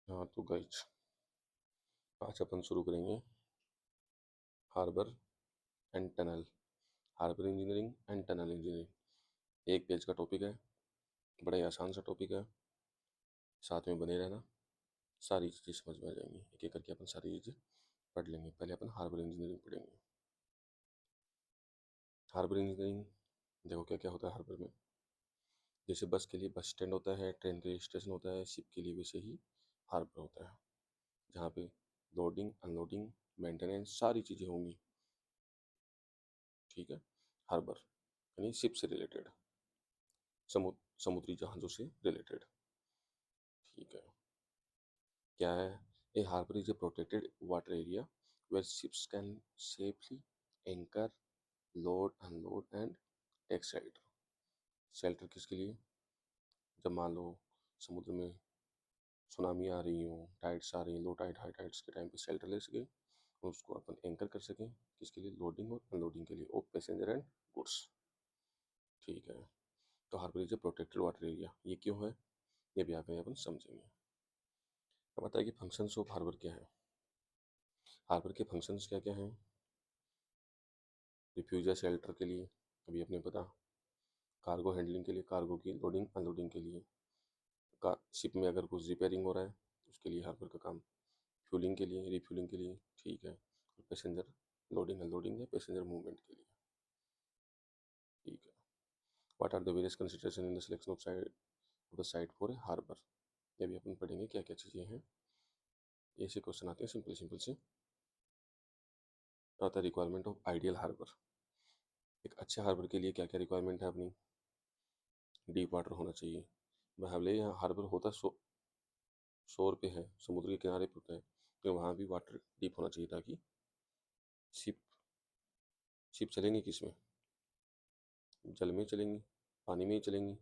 हाँ तो गाइज, आज अपन शुरू करेंगे harbour and tunnel. Harbour engineering and tunnel engineering एक पेज का टॉपिक है, बड़ा ही आसान सा टॉपिक है। साथ में बने रहना, सारी चीज़ें समझ में आ जाएंगी। एक एक करके अपन सारी चीज़ें पढ़ लेंगे। पहले अपन हार्बर इंजीनियरिंग पढ़ेंगे। हार्बर इंजीनियरिंग, देखो क्या क्या होता है हार्बर में। जैसे बस के लिए बस स्टैंड होता है, ट्रेन के लिए स्टेशन होता है, शिप के लिए वैसे ही हार्बर होता है, जहाँ पे लोडिंग अनलोडिंग मेंटेनेंस सारी चीज़ें होंगी। ठीक है। हार्बर यानी शिप से रिलेटेड, समुद्री जहाज़ों से रिलेटेड। ठीक है। क्या है? A harbour is a protected water area where ships can safely anchor, load unload and take shelter. Shelter किसके लिए? जब मान लो समुद्र में सुनामी आ रही हो, टाइड्स आ रही हैं, लो टाइड हाई टाइड्स के टाइम पे शेल्टर ले सके और उसको अपन एंकर कर सकें। किसके लिए? लोडिंग और अनलोडिंग के लिए, ऑफ पैसेंजर एंड गुड्स। ठीक है। तो harbour is a protected water area, ये क्यों है ये भी आगे अपन समझेंगे। अब बताइए कि फंक्शंस ऑफ हार्बर क्या है। हार्बर के फंक्शंस क्या क्या हैं? रिफ्यूजर शेल्टर के लिए, अभी अपने पता। कार्गो हैंडलिंग के लिए, कार्गो की लोडिंग अनलोडिंग के लिए। का शिप में अगर कुछ रिपेयरिंग हो रहा है उसके लिए हार्बर का काम। फ्यूलिंग के लिए, रिफ्यूलिंग के लिए। ठीक है। और पैसेंजर लोडिंग अनलोडिंग या पैसेंजर मूवमेंट के लिए। ठीक है। What are the various consideration in the selection of the site for a harbour. ये भी अपन पढ़ेंगे क्या क्या चीज़ें हैं। ऐसे क्वेश्चन आते हैं सिंपल सिंपल से। आता है रिक्वायरमेंट ऑफ आइडियल हार्बर। एक अच्छे हार्बर के लिए क्या क्या रिक्वायरमेंट है अपनी? डीप वाटर होना चाहिए। भले यहाँ हार्बर होता शोर पे है, समुद्र के किनारे पे होता है, तो वहाँ भी वाटर डीप होना चाहिए ताकि शिप शिप चलेंगी किस में? जल में चलेंगी, पानी में ही चलेंगी।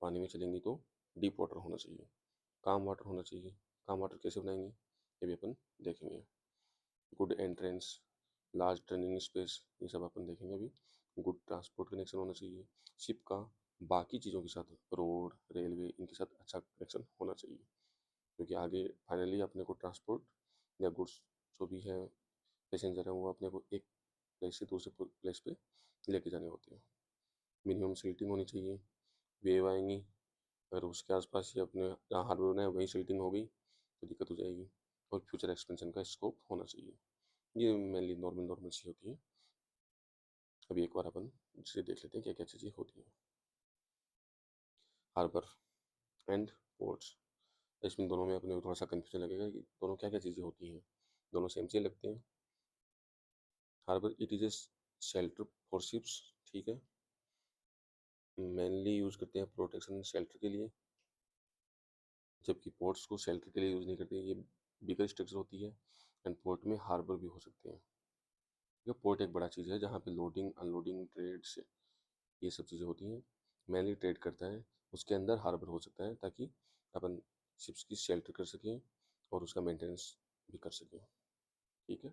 पानी में चलेंगी तो डीप वाटर होना चाहिए, काम वाटर होना चाहिए। काम वाटर कैसे बनाएंगे ये भी अपन देखेंगे। Good entrance, large turning space, ये सब अपन देखेंगे अभी। गुड ट्रांसपोर्ट कनेक्शन होना चाहिए। शिप का बाकी चीज़ों के साथ, रोड रेलवे इनके साथ अच्छा कनेक्शन होना चाहिए, क्योंकि आगे फाइनली अपने को ट्रांसपोर्ट या गुड्स जो भी है, पैसेंजर है, वो अपने को एक प्लेस से दूसरे प्लेस पे लेके जाने होते हैं। मिनिमम सिल्टिंग होनी चाहिए। वेव आएंगी, अगर उसके आसपास ही अपने जहाँ हार्बर बना है वहीं सिल्टिंग हो गई तो दिक्कत हो जाएगी। और फ्यूचर एक्सपेंशन का स्कोप होना चाहिए। ये मेनली नॉर्मल नॉर्मल सी होती है। अभी एक बार अपन इसे देख लेते हैं क्या क्या चीज़ें होती हैं। हार्बर एंड पोर्ट्स, इसमें दोनों में अपने को थोड़ा सा कन्फ्यूजन लगेगा कि दोनों क्या क्या चीज़ें होती हैं। दोनों सेम से लगते हैं। Harbour it is a shelter for ships. ठीक है। मेनली यूज़ करते हैं प्रोटेक्शन शेल्टर के लिए, जबकि पोर्ट्स को शेल्टर के लिए यूज़ नहीं करते। ये बिगर स्ट्रक्चर होती है एंड पोर्ट में हार्बर भी हो सकते हैं। ये पोर्ट एक बड़ा चीज़ है जहाँ पे लोडिंग अनलोडिंग ट्रेड से ये सब चीज़ें होती हैं। मेनली ट्रेड करता है, उसके अंदर हार्बर हो सकता है ताकि अपन शिप्स की शेल्टर कर सकें और उसका मेंटेनेंस भी कर सकें। ठीक है।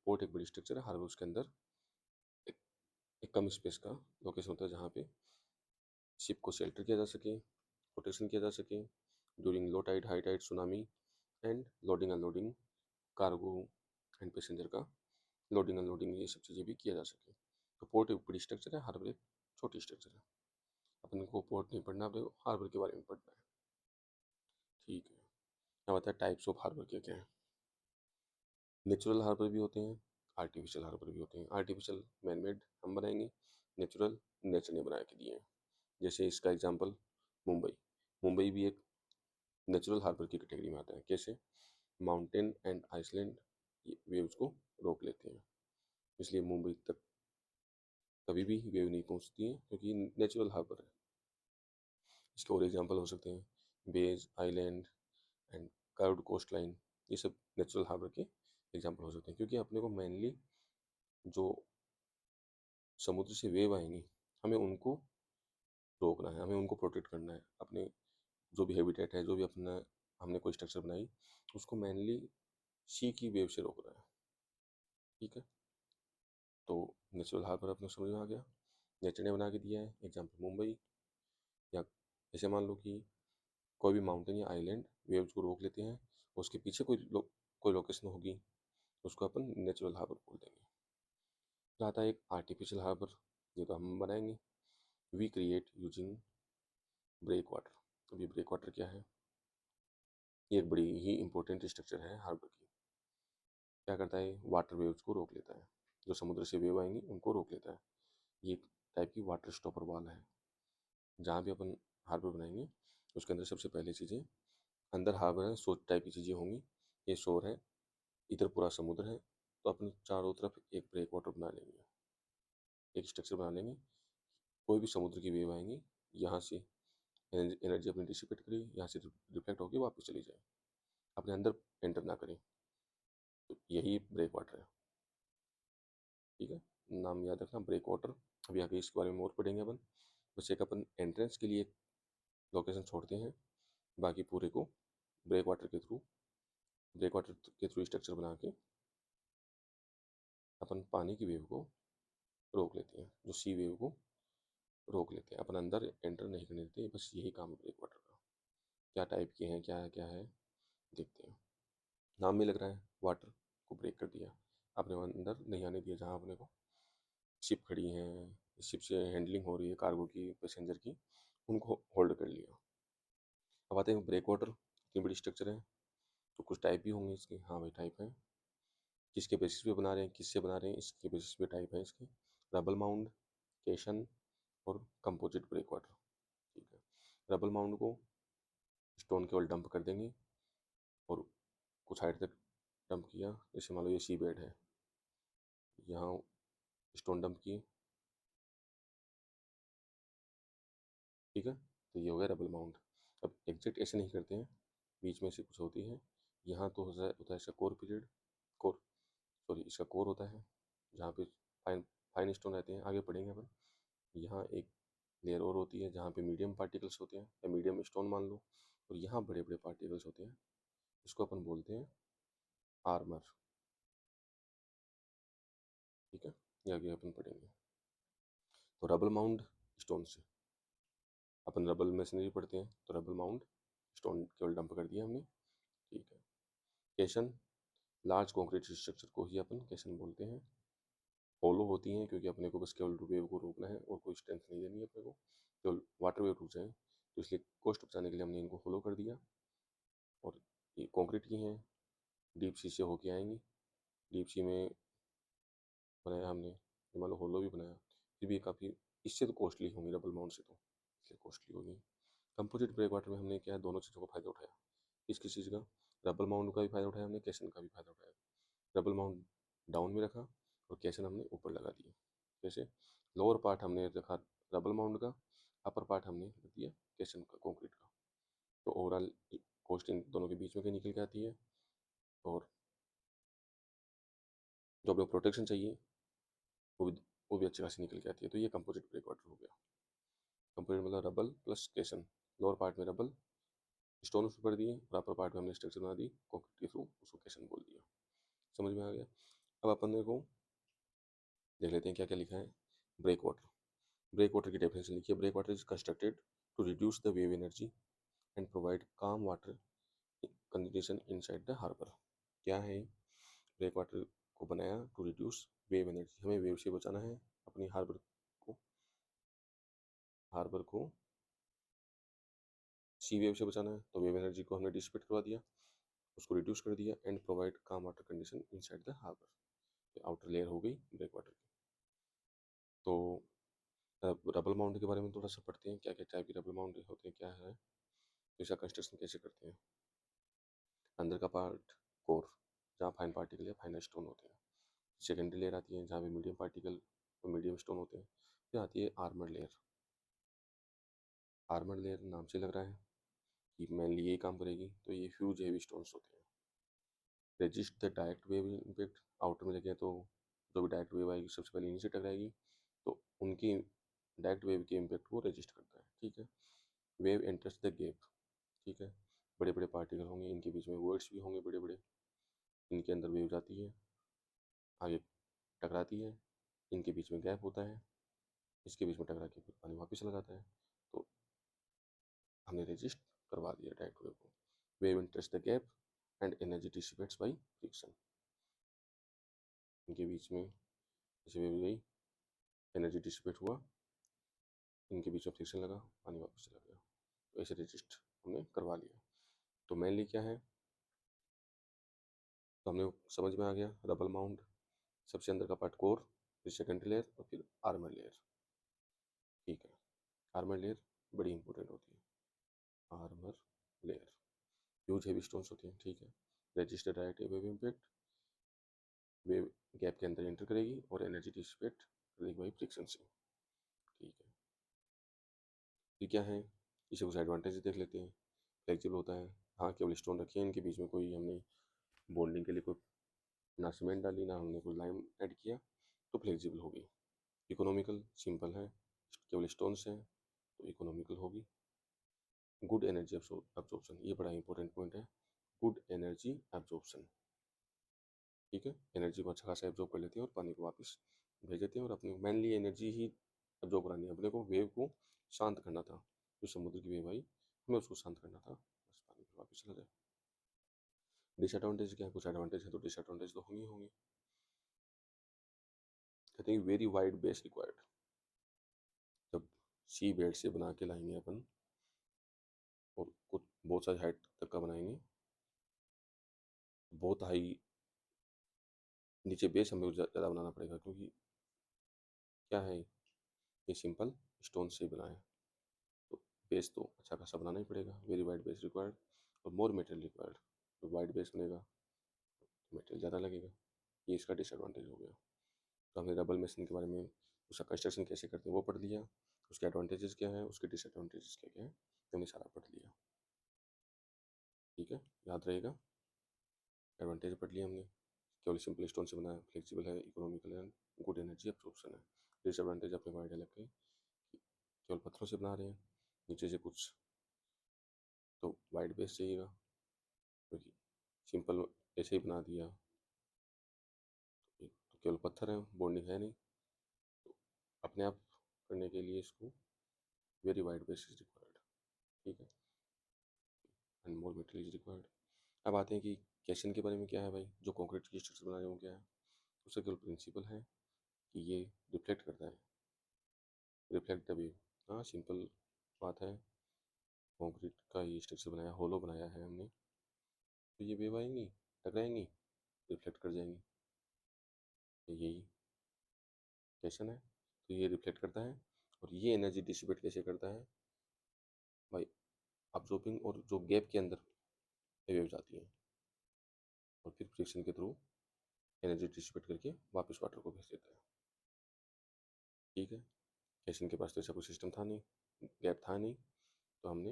पोर्ट एक बड़ी स्ट्रक्चर है, हार्बर उसके अंदर एक, एक कम स्पेस का लोकेशन होता है जहाँ पे शिप को शेल्टर किया जा सके, प्रोटेक्शन किया जा सके during low tide high tide tsunami and loading unloading, cargo and passenger का लोडिंग अनलोडिंग ये सब चीज़ें भी किया जा सके। तो पोर्ट एक बड़ी स्ट्रक्चर है, हार्बर एक छोटी स्ट्रक्चर है। अपन को पोर्ट नहीं पढ़ना, अपने को हार्बर के बारे में पढ़ना है। ठीक है। क्या बताया टाइप्स ऑफ हार्बर क्या क्या है। नेचुरल हार्बर भी होते हैं, आर्टिफिशियल हार्बर भी होते हैं। आर्टिफिशियल मैनमेड हम बनाएंगे, नेचुरल नेचर ने बना के दिए हैं। जैसे इसका एग्जांपल मुंबई। मुंबई भी एक नेचुरल हार्बर की कैटेगरी में आता है। कैसे? माउंटेन एंड आइसलैंड वेव्स को रोक लेते हैं, इसलिए मुंबई तक कभी भी वेव नहीं पहुंचती है क्योंकि नेचुरल हार्बर है। इसके और एग्जांपल हो सकते हैं bays island and curved coastline, ये सब नेचुरल हार्बर के एग्जांपल हो सकते हैं। क्योंकि अपने को मेनली जो समुद्र से वेव आएंगी हमें उनको रोकना है, हमें उनको प्रोटेक्ट करना है। अपने जो भी हैबिटेट है, जो भी अपना हमने कोई स्ट्रक्चर बनाई, उसको मेनली सी की वेव से रोकना है। ठीक है। तो नेचुरल हार्बर अपने समझ में आ गया, नेचर ने बना के दिया है। एग्जाम्पल मुंबई, या ऐसे मान लो कि कोई भी माउंटेन या आइलैंड वेव्स को रोक लेते हैं, उसके पीछे कोई लोकेशन होगी, उसको अपन नेचुरल हार्बर बोल देंगे। फिर आता है एक आर्टिफिशियल हार्बर, ये तो हम बनाएंगे। We create using breakwater. अब ये ब्रेक वाटर क्या है? ये एक बड़ी ही इंपॉर्टेंट स्ट्रक्चर है हार्बर की। क्या करता है? वाटर वेव्स को रोक लेता है, जो समुद्र से वेव आएंगी उनको रोक लेता है। ये एक टाइप की वाटर स्टॉपर वाल है। जहाँ भी अपन हार्बर बनाएंगे उसके अंदर सबसे पहले चीज़ें, अंदर हार्बर है, शोर टाइप की चीज़ें होंगी। ये शोर है, इधर पूरा समुद्र है, तो अपन चारों तरफ एक ब्रेक वाटर बना लेंगे, एक स्ट्रक्चर बना लेंगे। कोई भी समुद्र की वेव आएंगी, यहाँ से एनर्जी अपनी डिसिपेट करेगी, यहाँ से रिफ्लेक्ट होकर वापस चली जाए, अपने अंदर एंटर ना करें। तो यही ब्रेक वाटर है। ठीक है, नाम याद रखना ब्रेक वाटर। अभी आगे इसके बारे में और पढ़ेंगे अपन। बस एक अपन एंट्रेंस के लिए एक लोकेशन छोड़ते हैं, बाकी पूरे को ब्रेक वाटर के थ्रू स्ट्रक्चर बना के अपन पानी की वेव को रोक लेते हैं, जो सी वेव को रोक लेते हैं, अपन अंदर एंटर नहीं करने देते। बस यही काम है ब्रेक वाटर का। क्या टाइप के हैं, क्या है देखते हैं। नाम में लग रहा है वाटर को ब्रेक कर दिया, आपने अंदर नहीं आने दिया। जहाँ अपने को शिप खड़ी हैं, शिप से हैंडलिंग हो रही है कार्गो की, पैसेंजर की, उनको होल्ड कर लिया। अब आते हैं ब्रेक वाटर, इतनी बड़ी स्ट्रक्चर है तो कुछ टाइप भी होंगे इसके। हाँ भाई, टाइप है। किसके बेसिस पे बना रहे हैं, किससे बना रहे हैं, इसके बेसिस पे टाइप है इसके। रबल माउंड, केशन और कंपोजिट ब्रेक वाटर। ठीक है, रबल माउंड को स्टोन केवल डंप कर देंगे और कुछ हाइट तक डंप किया। जैसे मान लो ये सी बेड है, यहाँ स्टोन डंप किए। ठीक है, तो ये हो गया रबल माउंट। अब एग्जैक्ट ऐसे नहीं करते हैं, बीच में से कुछ होती है। यहाँ तो होता है इसका कोर पीरियड, कोर सॉरी इसका कोर होता है, जहाँ पे फाइन फाइन स्टोन रहते हैं, आगे पढ़ेंगे अपन। यहाँ एक लेयर और होती है जहाँ पे मीडियम पार्टिकल्स होते हैं, या मीडियम स्टोन मान लो, और यहाँ बड़े बड़े पार्टिकल्स होते हैं, इसको अपन बोलते हैं आर्मर। ठीक है, ये आगे अपन पढ़ेंगे। तो रबल माउंड स्टोन से, अपन रबल मशीनरी पढ़ते हैं, तो रबल माउंड स्टोन केवल डंप कर दिया हमने। ठीक है, केशन, लार्ज कॉन्क्रीट स्ट्रक्चर को ही अपन केशन बोलते हैं। होलो होती हैं क्योंकि अपने को बस केवल वेव को रोकना है और कोई स्ट्रेंथ नहीं देनी है अपने को, केवल वाटर वेव रुक जाए, तो इसलिए कॉस्ट बचाने के लिए हमने इनको होलो कर दिया। और ये कॉन्क्रीट की हैं, डीप सी से होके आएंगी। डीप सी में बनाया हमने, ये मान लो होलो भी बनाया, फिर भी काफ़ी इससे तो कॉस्टली होंगी रबल माउंट से, तो इसलिए कॉस्टली होगी। कंपोजिट ब्रेक वाटर में हमने क्या है, दोनों चीज़ों का फ़ायदा उठाया। किस किस चीज़ का? रबल माउंट का भी फ़ायदा उठाया हमने, केशन का भी फ़ायदा उठाया। रबल माउंट डाउन में रखा और केशन हमने ऊपर लगा दिया। जैसे लोअर पार्ट हमने रखा रबल माउंट का, अपर पार्ट हमने रख दिया केशन का, कंक्रीट का। तो ओवरऑल कॉस्ट इन दोनों के बीच में कहीं निकल के आती है, और जो अपने प्रोटेक्शन चाहिए वो भी अच्छी खासी निकल के आती है। तो ये कंपोजिट ब्रेक वाटर हो गया। कंपोजिट मतलब रबल प्लस केशन। लोअर पार्ट में रबल स्टोन उसमें कर दिए, और अपर पार्ट में हमने स्ट्रक्चर बना दी कंक्रीट के थ्रू, उसको केशन बोल दिया। समझ में आ गया? अब अपन को देख लेते हैं क्या क्या लिखा है। ब्रेक वाटर, ब्रेक वाटर की डेफिनेशन लिखिए। Breakwater is constructed to reduce the wave energy and provide calm water condition inside the harbour. क्या है? ब्रेक वाटर को बनाया टू रिड्यूस वेव एनर्जी, हमें वेव से बचाना है अपनी को हार्बर को सी वेव से बचाना है। तो वेव एनर्जी को हमने डिसिपेट करवा दिया, उसको रिड्यूस कर दिया, and provide calm water condition inside the harbour. Outer layer हो गई ब्रेक वाटर की। तो रबल माउंट के बारे में थोड़ा सा पढ़ते हैं, क्या क्या टाइप के रबल माउंट होते हैं, क्या है, तो इसका कंस्ट्रक्शन कैसे करते हैं। अंदर का पार्ट कोर, जहाँ फाइन पार्टिकल या फाइन स्टोन होते हैं। सेकेंडरी लेयर आती है जहाँ पे मीडियम पार्टिकल और मीडियम स्टोन होते हैं। फिर आती है आर्मर लेयर। आर्मर लेयर नाम से लग रहा है कि मेनली यही काम करेगी, तो ये ह्यूज हेवी स्टोन्स होते हैं। Resist the direct wave impact, outer में लगे तो जो भी डायरेक्ट वेव आएगी सबसे पहले इन्हीं से टकराएगी, तो उनकी डायरेक्ट वेव के इम्पैक्ट को रेजिस्ट करता है। ठीक है, वेव एंटर्स द गैप। ठीक है, बड़े बड़े पार्टिकल होंगे, इनके बीच में वर्ड्स भी होंगे बड़े बड़े, इनके अंदर वेव जाती है, आगे टकराती है, इनके बीच में गैप होता है, इसके बीच में टकरा के फिर पानी वापस चला जाता है। तो हमने रेजिस्ट करवा दिया डायरेक्ट वेव को। Wave interest the gap and energy dissipates by friction. इनके बीच में जैसे वेव गई, एनर्जी डिसिपेट हुआ, इनके बीच में फ्रिक्शन लगा, पानी वापस चला गया। तो ऐसे रेजिस्ट हमने करवा लिया। तो मेनली क्या है, तो हमने समझ में आ गया। रबल माउंट, सबसे अंदर का पार्ट कोर, फिर सेकेंडरी लेयर और फिर आर्मर लेयर। ठीक है, आर्मर लेयर बड़ी इंपॉर्टेंट होती है। Armour layer huge heavy stones होती हैं। ठीक है, register direct wave impact, wave gap के अंदर एंटर करेगी और एनर्जी डिसिपेट करेगी बाई फ्रिक्शन से। ठीक है, फिर क्या है, इसे कुछ एडवांटेज देख लेते हैं। फ्लेक्सिबल होता है, हाँ केवल स्टोन रखे हैं, इनके बीच में कोई हमने बॉन्डिंग के लिए कोई ना सीमेंट डाली ना हमने कोई लाइम ऐड किया, तो फ्लेक्सिबल होगी। इकोनॉमिकल, सिंपल है, केवल स्टोन्स हैं तो इकोनॉमिकल होगी। गुड एनर्जी एब्जॉर्प्शन, ये बड़ा इंपॉर्टेंट पॉइंट है, गुड एनर्जी एब्जॉर्प्शन। ठीक है, एनर्जी को अच्छा खासा एब्जॉर्ब कर लेते हैं और पानी को वापस भेज देते हैं। और अपनी मेनली एनर्जी ही एब्जॉर्ब करानी है अपने को, वेव को शांत करना था। जो समुद्र की वेव आई हमें उसको शांत करना था, बस पानी फिर वापस चला जाए। डिसएडवांटेज क्या है, कुछ एडवांटेज है तो डिसएडवांटेज तो होंगे होंगे। कहते हैं वेरी वाइड बेस रिक्वायर्ड। जब सी बेड से बना के लाएंगे अपन और कुछ बहुत सारी हाइट तक का बनाएंगे, बहुत हाई नीचे बेस हमें ज़्यादा बनाना पड़ेगा, क्योंकि क्या है, ये सिंपल स्टोन से बना है, तो बेस तो अच्छा खासा बनाना ही पड़ेगा। वेरी वाइड बेस रिक्वायर्ड और मोर मटेरियल रिक्वायर्ड। तो वाइड बेस बनेगा तो मटेरियल ज़्यादा लगेगा, ये इसका डिसएडवांटेज हो गया। तो हमने रबल मशीन के बारे में, उसका कंस्ट्रक्शन कैसे करते हैं वो पढ़ लिया, उसके एडवांटेजेस क्या है, उसके डिसएडवांटेजेस क्या क्या है, हमने सारा पढ़ लिया। ठीक है, याद रहेगा। एडवांटेज पढ़ लिया हमने, केवल सिंपल स्टोन से बना है, फ्लेक्सिबल है, इकोनॉमिकल है, गुड एनर्जी एब्जॉर्प्शन है। डिसएडवांटेज अपने को आइडिया लग गई, केवल पत्थरों से बना रहे हैं, नीचे से कुछ तो वाइड बेस चाहिएगा, क्योंकि सिंपल ऐसे ही बना दिया तो केवल पत्थर है, बॉन्डिंग है नहीं, तो अपने आप करने के लिए इसको very wide base is required. ठीक है, and more material is required. अब आते हैं कि कैशन के बारे में क्या है भाई, जो कॉन्क्रीट की स्ट्रक्चर बना रहे हो क्या है, उसका केवल प्रिंसिपल है कि ये रिफ्लेक्ट करता है, रिफ्लेक्ट द वेव। हाँ सिंपल बात है, कॉन्क्रीट का ये स्ट्रक्चर बनाया, होलो बनाया है हमने, तो ये वेव आएंगी, टकराएंगी, रिफ्लेक्ट कर जाएंगी, तो यही कैशन है। तो ये रिफ्लेक्ट करता है और ये एनर्जी डिसिपेट कैसे करता है भाई, अब्जॉर्बिंग, और जो गैप के अंदर वेव जाती है और फिर फ्रिक्शन के थ्रू एनर्जी डिसिपेट करके वापस वाटर को भेज देता है। ठीक है, कैशन के पास तो ऐसा कोई सिस्टम था नहीं, गैप था नहीं, तो हमने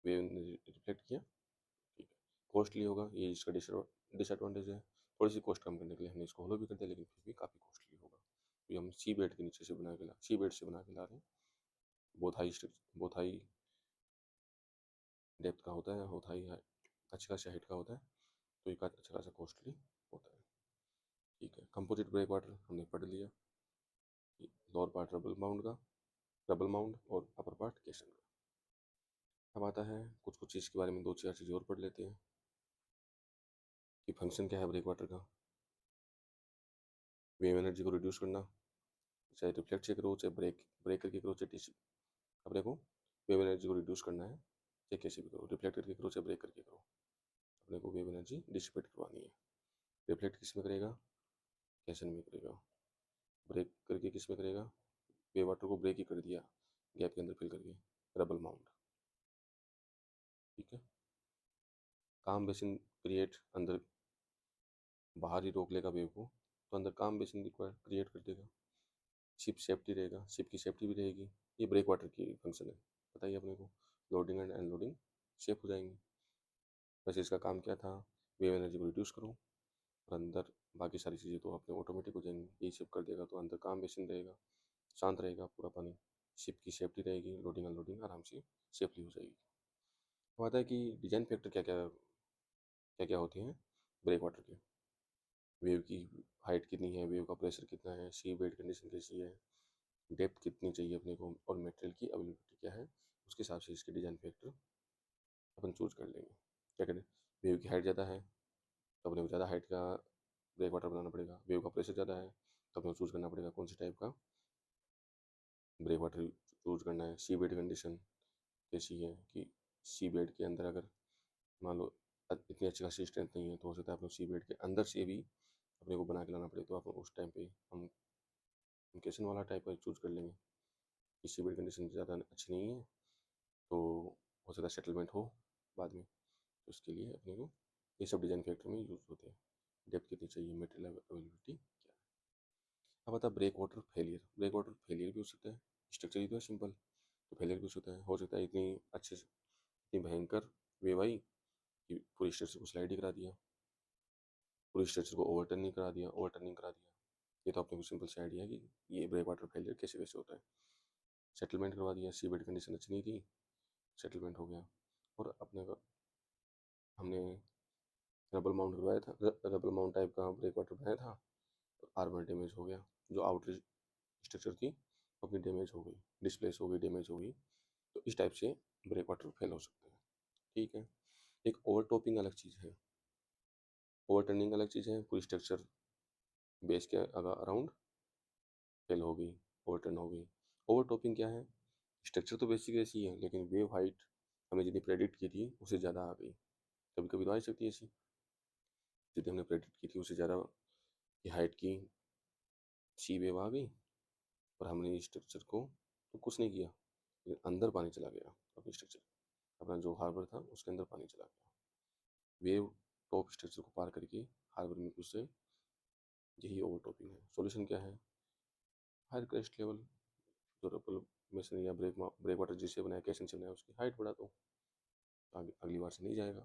वेव रिफ्लेक्ट किया। ठीक है, कॉस्टली होगा, ये इसका डिसएडवांटेज है। थोड़ी सी कॉस्ट कम करने के लिए हमने इसको होलो भी कर दिया, लेकिन फिर भी काफ़ी कॉस्टली होगा, क्योंकि हम सी बेड के नीचे से बना के सी बेड से बना के ला रहे हैं। बहुत हाई डेप्थ का होता है, बहुत हाई अच्छी खासी हाइट का होता है, तो ये अच्छा खासा कॉस्टली होता है। ठीक है, कंपोजिट ब्रेक वाटर हमने पढ़ लिया, लोअर पार्ट रबल माउंट और अपर पार्ट केशन का। अब आता है कुछ कुछ चीज़ के बारे में, दो चार चीज़ और पढ़ लेते हैं कि फंक्शन क्या है ब्रेक वाटर का। वेव एनर्जी को रिड्यूस करना, चाहे रिफ्लेक्ट से करो, चाहे ब्रेक करके करो, चाहे टीसी। अपने को वेव एनर्जी को रिड्यूस करना है, चाहे कैसे भी करो, रिफ्लेक्ट करके करो चाहे ब्रेक करके करो, अपने को वेव एनर्जी डिसिपेट करवानी है। रिफ्लेक्ट किस में करेगा, कैशन में करेगा। ब्रेक करके किस में करेगा, वे वाटर को ब्रेक ही कर दिया गैप के अंदर फिल करके, रबल माउंट। ठीक है, काम बेसिन क्रिएट, अंदर बाहर ही रोक लेगा वेव को, तो अंदर काम बेसिन रिक्वायर क्रिएट कर देगा। शिप सेफ्टी रहेगा, शिप की सेफ्टी भी रहेगी, ये ब्रेक वाटर की फंक्शन है, बताइए अपने को। लोडिंग एंड अनलोडिंग सेफ हो जाएंगी। वैसे इसका काम क्या था, वेव एनर्जी को रिड्यूस करो और अंदर बाकी सारी चीज़ें तो अपने ऑटोमेटिक हो जाएंगी, यही सब कर देगा, तो अंदर काम बेसिन रहेगा, शांत रहेगा पूरा पानी, शिप की सेफ्टी रहेगी, लोडिंग अनलोडिंग आराम से सेफली हो जाएगी। बात है कि डिजाइन फैक्टर क्या क्या क्या क्या होते हैं ब्रेक वाटर के। वेव की हाइट कितनी है, वेव का प्रेशर कितना है, सी बेड कंडीशन कैसी है, डेप्थ कितनी चाहिए अपने को, और मटेरियल की अवेलेबिलिटी क्या है, उसके हिसाब से इसके डिज़ाइन फैक्टर अपन चूज कर लेंगे। क्या करें, वेव की हाइट ज़्यादा है तो अपने को ज़्यादा हाइट का ब्रेक वाटर बनाना पड़ेगा, वेव का प्रेशर ज़्यादा है तो अपने को चूज़ करना पड़ेगा कौन सी टाइप का ब्रेक वाटर चूज करना है। सी बेड कंडीशन ऐसी है कि सी बेड के अंदर अगर मान लो इतनी अच्छी खासी स्ट्रेंथ नहीं है तो हो सकता है आप लोग सी बेड के अंदर से भी अपने को बना के लाना पड़े, तो आप उस टाइम पे हम कैसन वाला टाइप का चूज कर लेंगे कि सी बेड कंडीशन ज़्यादा अच्छी नहीं है तो हो सकता है सेटलमेंट हो बाद में, तो उसके लिए अपने को ये सब डिज़ाइन फैक्टर में यूज़ होते हैं। डेप्थ कितनी चाहिए, मटेरियल अवेलेबिलिटी क्या है। अब आता है breakwater failure. Breakwater failure भी हो सकता है, स्ट्रक्चर ही तो है सिंपल, तो फेलियर भी हो सकता है इतनी अच्छे से इतनी भयंकर वेव आई कि पूरी स्ट्रक्चर को स्लाइड ही करा दिया, पूरी स्ट्रक्चर को ओवरटर्निंग करा दिया, ओवरटर्निंग करा दिया। ये तो अपने को सिंपल से आइडिया है कि ये ब्रेक वाटर फेलियर कैसे कैसे होता है। सेटलमेंट करवा दिया, सी बेड कंडीशन अच्छी नहीं थी, सेटलमेंट हो गया, और अपने को हमने रबल माउंट करवाया था, रबल माउंट टाइप का ब्रेक वाटर बनाया था, तो आर्मर डैमेज हो गया, जो आउटर स्ट्रक्चर थी अपनी डैमेज हो गई, डिस्प्लेस हो गई, डैमेज हो गई, तो इस टाइप से ब्रेक वाटर फेल हो सकते हैं। ठीक है, एक ओवर टॉपिंग अलग चीज़ है, ओवर टर्निंग अलग चीज़ है, पूरी स्ट्रक्चर बेस के अराउंड फेल हो गई, ओवर टर्न हो गई। ओवर टॉपिंग क्या है, स्ट्रक्चर तो बेसिक ऐसी है लेकिन वेव हाइट हमने जितनी प्रेडिक्ट की थी उससे ज़्यादा आ गई, कभी कभी तो आ ही सकती है ऐसी, जितनी हमने प्रेडिक्ट की थी उससे ज़्यादा की हाइट की सी वेव आ गई, और हमने स्ट्रक्चर को तो कुछ नहीं किया लेकिन अंदर पानी चला गया, अपनी स्ट्रक्चर अपना जो हार्बर था उसके अंदर पानी चला गया, वेव टॉप स्ट्रक्चर को पार करके हार्बर में घुस गए, यही ओवर टॉपिंग है। सॉल्यूशन क्या है, हायर क्रेस्ट लेवल, जो रपल मेसन या ब्रेक वाटर जिससे बनाया, कैसन से बनाया, उसकी हाइट बढ़ा दो, आगे अगली बार से नहीं जाएगा,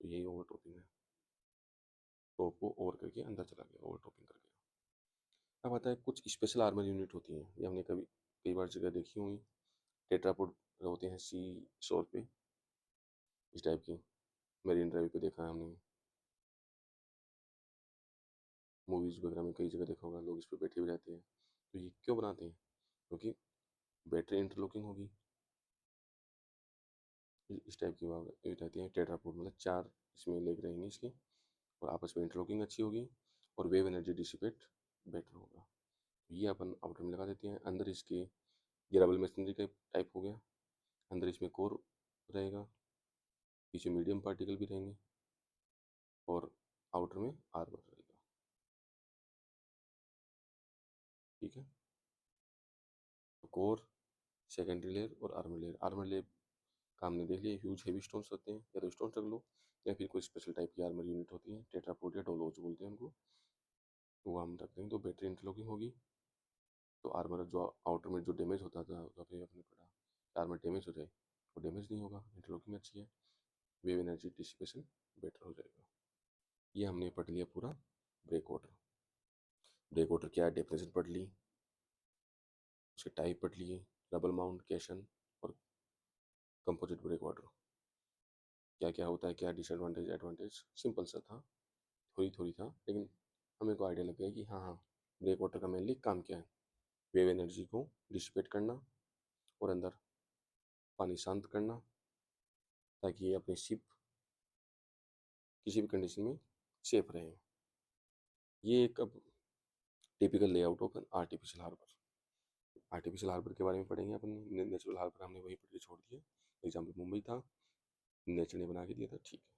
तो यही ओवर टॉपिंग है, टॉप को ओवर करके अंदर चला गया, ओवर टॉपिंग कर गया। अब आता है कुछ स्पेशल आर्मर यूनिट होती हैं, ये हमने कई बार जगह देखी होंगी, टेट्रापोड होते हैं सी शोर पे, इस टाइप की मेरीन ड्राइव पे देखा है हमने, मूवीज़ वगैरह में कई जगह देखा होगा, लोग इस पर बैठे हुए रहते हैं। तो ये क्यों बनाते हैं, क्योंकि बैटरी इंटरलॉकिंग होगी, इस टाइप की ये रहती है टेट्रापोड, मतलब चार इसमें लेग रहेंगे इसके, और आपस में इंटरलॉकिंग अच्छी होगी और वेव एनर्जी डिसिपेट बेटर होगा। तो ये अपन आउटर में लगा देते हैं। अंदर इसके ये रबल मशीनरी का टाइप हो गया, अंदर इसमें कोर रहेगा, पीछे मीडियम पार्टिकल भी रहेंगे, और आउटर में आर्मर रहेगा। ठीक है, तो कोर, सेकेंडरी लेयर और आर्मर लेयर। आर्मर लेयर का हमने देख लिया, ह्यूज हेवी स्टोन्स होते हैं, या तो स्टोन्स रख लो या फिर कोई स्पेशल टाइप की आर्मर यूनिट होती है, टेट्रापोड या डोलोज बोलते हैं उनको, तो वो हम रख देंगे, तो बैटरी इंटरलॉकिंग होगी, तो आर्मर जो आउटर में जो डैमेज होता था तो फिर अपने पड़ा आर्मर डैमेज हो जाए, वो डैमेज नहीं होगा, इंटरलॉकिंग अच्छी है, वेव एनर्जी डिसिपेशन बेटर हो जाएगा। ये हमने पढ़ लिया पूरा ब्रेक वाटर। ब्रेक वाटर क्या है, डेफिनेशन पढ़ ली, उसके टाइप पढ़ लिए, रबल माउंट, कैशन और कंपोजिट ब्रेक वाटर, क्या क्या होता है, क्या डिसएडवांटेज एडवांटेज, सिंपल सा था, थोड़ी थोड़ी था, लेकिन हमें को आइडिया लग गया कि हाँ हाँ ब्रेक वाटर का मेनली काम क्या है, वेव एनर्जी को डिसिपेट करना और अंदर पानी शांत करना, ताकि ये अपनी शिप किसी भी कंडीशन में सेफ रहे। ये एक अब typical layout of an artificial harbour. Artificial harbour के बारे में पढ़ेंगे अपन, नेचुरल हार्बर हमने वही पढ़ के छोड़ दिया, एग्जाम्पल मुंबई था, नेचर ने बना के दिया था, ठीक है।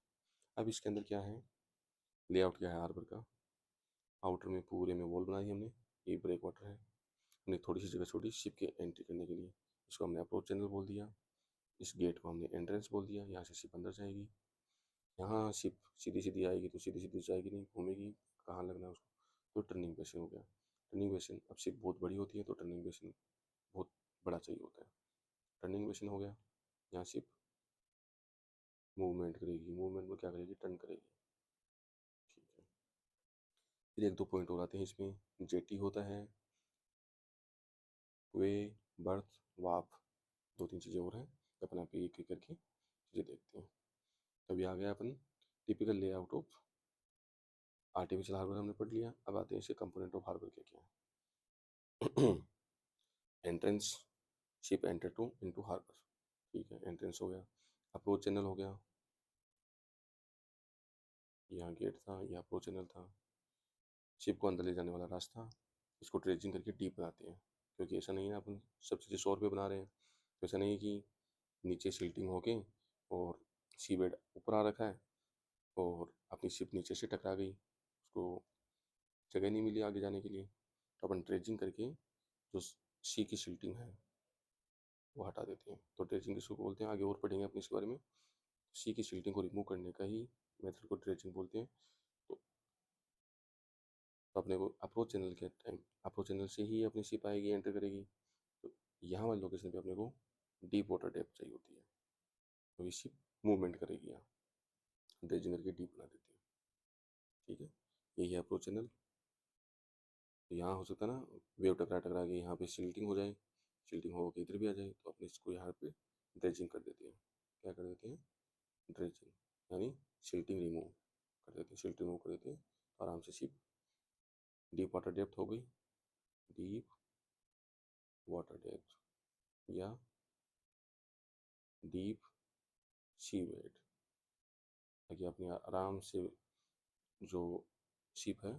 अब इसके अंदर क्या है, लेआउट क्या है हार्बर का, आउटर में पूरे में वॉल बनाई हमने, ये ब्रेक वाटर है, हमने थोड़ी सी जगह छोड़ी शिप के एंट्री करने के लिए, इसको हमने अप्रोच चैनल बोल दिया, इस गेट को हमने एंट्रेंस बोल दिया, यहाँ से शिप अंदर जाएगी, यहाँ शिप सीधी सीधी आएगी तो सीधी सीधी जाएगी नहीं, घूमेगी, कहाँ लगना है उसको, तो टर्निंग बेसिन हो गया। टर्निंग बेसिन, अब शिप बहुत बड़ी होती है तो टर्निंग बेसिन बहुत बड़ा चाहिए होता है, टर्निंग बेसिन हो गया, यहाँ शिप मूवमेंट करेगी, मूवमेंट में क्या करेगी, टर्न करेगी। ठीक है, फिर एक दो पॉइंट और आते हैं इसमें, जेटी होता है, वे, बर्थ, वाप, दो तीन चीज़ें और हैं, अपन आप एक एक करके चीज़ें देखते हैं। तभी आ गया अपन typical layout of artificial harbour हमने पढ़ लिया। अब आते हैं इसके कंपोनेंट ऑफ हार्बर क्या क्या है। Entrance, ship enter to into harbour, ठीक है, एंट्रेंस हो गया। अप्रोच चैनल हो गया, यहाँ गेट था, यहाँ अप्रोच चैनल था। शिप को अंदर ले जाने वाला रास्ता, इसको ट्रेजिंग करके डीप बनाते हैं, क्योंकि ऐसा नहीं है अपन सब चीज़ें शोर पे बना रहे हैं, तो ऐसा नहीं है कि नीचे सिल्टिंग होके और सी बेड ऊपर आ रखा है और अपनी शिप नीचे से टकरा गई, उसको जगह नहीं मिली आगे जाने के लिए, तो अपन ट्रेजिंग करके जो सी की सिल्टिंग है वो हटा देते हैं। तो ट्रेजिंग किसको बोलते हैं, आगे और पढ़ेंगे अपने इसके बारे में। सी की सिल्टिंग को रिमूव करने का ही मेथड को ट्रेजिंग बोलते हैं। तो अपने को अप्रोच चैनल के टाइम, अप्रोच चैनल से ही अपनी शिप आएगी, एंटर करेगी, तो यहाँ वाली लोकेशन पे अपने को डीप वाटर डेप्थ चाहिए होती है, तो ये शिप मूवमेंट करेगी, यहाँ ड्रेजिंग करके डीप बना देती है, ठीक है। यही है अप्रोच चैनल। तो यहाँ हो सकता है ना वेव टकरा टकरा के यहाँ पे सिल्टिंग हो जाए, सिल्टिंग हो के इधर भी आ जाए, तो अपने इसको यहाँ पे ड्रेजिंग कर देते हैं। क्या कर देते हैं, ड्रेजिंग, यानी सिल्टिंग रिमूव कर देते हैं, सिल्ट रिमूव कर देते हैं, तो आराम से शिप डीप वाटर डेप्थ हो गई, डीप वाटर डेप्थ या डीप सी वेट, ताकि अपने आराम से जो शिप है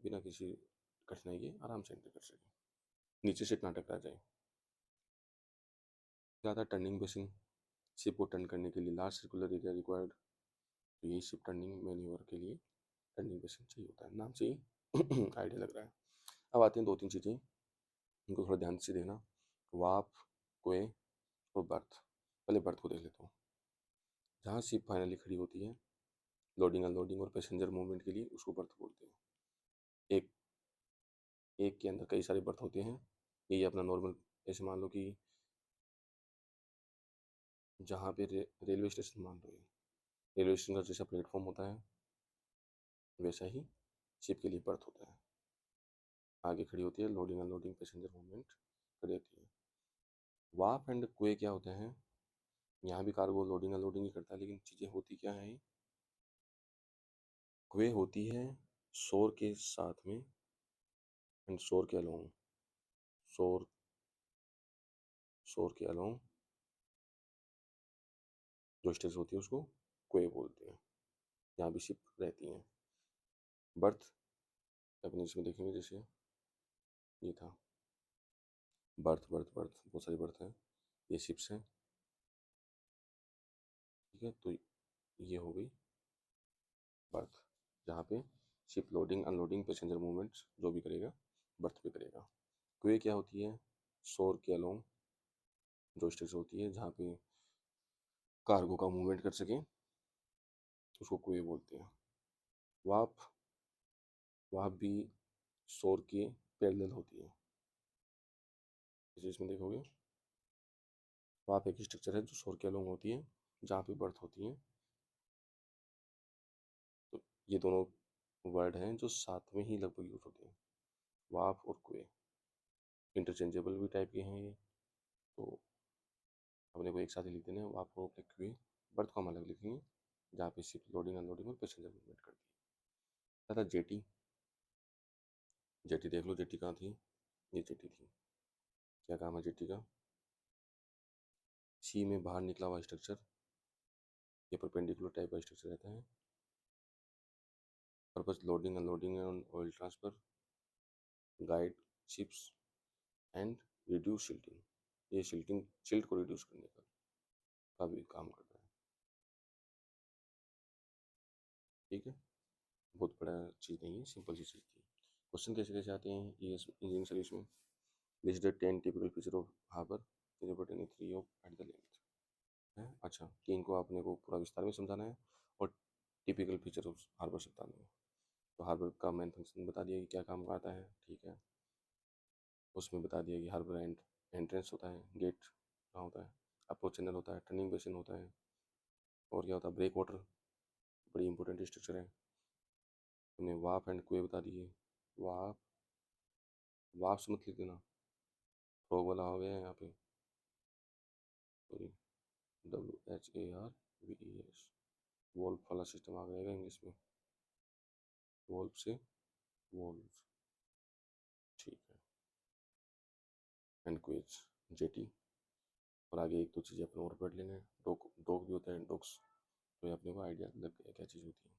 बिना किसी कठिनाई के आराम से एंटर कर सके, नीचे से ना टकरा जाए। ज़्यादा टर्निंग बेसिन, शिप को टर्न करने के लिए लार्ज सर्कुलर एरिया रिक्वायर्ड, तो यही शिप टर्निंग मैन्यूवर के लिए टर्निंग बेसिन चाहिए होता है, नाम से ही आइडिया लग रहा है। अब आते हैं दो तीन चीज़ें, इनको थोड़ा ध्यान से देखना, वाप, कोए और बर्थ। पहले बर्थ को देख लेता हूँ। जहाँ शिप फाइनली खड़ी होती है लोडिंग अनलोडिंग और पैसेंजर मूवमेंट के लिए, उसको बर्थ बोलते हैं। एक एक के अंदर कई सारे बर्थ होते हैं, यही अपना नॉर्मल, ऐसे मान लो कि जहाँ पे रेलवे स्टेशन मान लो, रेलवे स्टेशन का जैसा प्लेटफॉर्म होता है वैसा ही शिप के लिए बर्थ होता है। आगे खड़ी होती है, लोडिंग अनलोडिंग पैसेंजर मूवमेंट कर देती है। वाप एंड क्वे क्या होते हैं, यहाँ भी कार्गो लोडिंग अनलोडिंग ही करता है, लेकिन चीज़ें होती क्या है, क्वे होती है शोर के साथ में एंड शोर के अलोंग, शोर शोर के अलोंग जो स्टेज होती है उसको क्वे बोलते हैं, यहाँ भी शिप रहती हैं। बर्थ अपने इसमें देखेंगे, जैसे ये था बर्थ बर्थ बर्थ, बहुत सारी बर्थ हैं, ये शिप्स हैं, ठीक है। तो ये हो गई बर्थ, जहाँ पे ship loading unloading passenger movements जो भी करेगा बर्थ पे करेगा। क्वे क्या होती है, शोर के अलोंग जो स्टेज होती है जहाँ पे कार्गो का मूवमेंट कर सके, उसको क्वे बोलते हैं। वाप, वाप भी शोर के पैरेलल होती है, जैसे इसमें देखोगे वाप एक स्ट्रक्चर है जो शोर के अलोंग होती है, जहाँ पे बर्थ होती है। तो ये दोनों वर्ड हैं जो साथ में ही लगभग यूज होते हैं, वाप और क्वे, इंटरचेंजेबल भी टाइप के हैं ये, तो अपने को एक साथ ही लिख देना है, वाप और क्वे। बर्थ को हम अलग लिखेंगे, जहाँ पे शिप लोडिंग अनलोडिंग और पैसेंजर मूवमेंट करती है। था जेटी, जेटी देख लो, जेटी कहाँ थी, ये जेटी थी। क्या काम है जेटी का, सी में बाहर निकला हुआ स्ट्रक्चर, ये परपेंडिकुलर टाइप का स्ट्रक्चर रहता है। Purpose loading unloading and oil transfer, guide ships and reduce silting, ये शिल्टिंग शिल्ट को रिड्यूस करने का भी काम करता है, ठीक है। बहुत बड़ा चीज़ नहीं है, सिंपल सी चीज़ थी। क्वेश्चन कैसे कैसे आते हैं ये इंजीनियरिंग सर्विस में, list the 10 typical feature of harbour reporting 3 of at the length है। अच्छा, तीन को आपने को पूरा विस्तार में समझाना है और टिपिकल फीचर ऑफ हार्बर से बताना है। तो हार्बर का मेन फंक्शन बता दिया कि क्या काम आता है, ठीक है। उसमें बता दिया कि हार्बर एंट्रेंस होता है, गेट कहाँ होता है, अप्रोच चैनल होता है, टर्निंग बेसिन होता है, और क्या होता है, ब्रेक वाटर, बड़ी इंपॉर्टेंट स्ट्रक्चर है। हमने वाप एंड क्वे बता दिए। वाप, वाप से मत लिख देना, फ्रॉग वाला हो गया यहाँ पे, सॉरी, WHARVES, वोल्फ वाला सिस्टम आ जाएगा इंग्लिश में, वोल्फ से वोल्फ, ठीक है। And क्वेज jetty. और आगे एक दो चीज़ें अपने और पढ़ लेना है। डॉक डॉक भी होता है, डॉक्स, तो ये अपने को आइडिया लग गया क्या चीज़ होती है।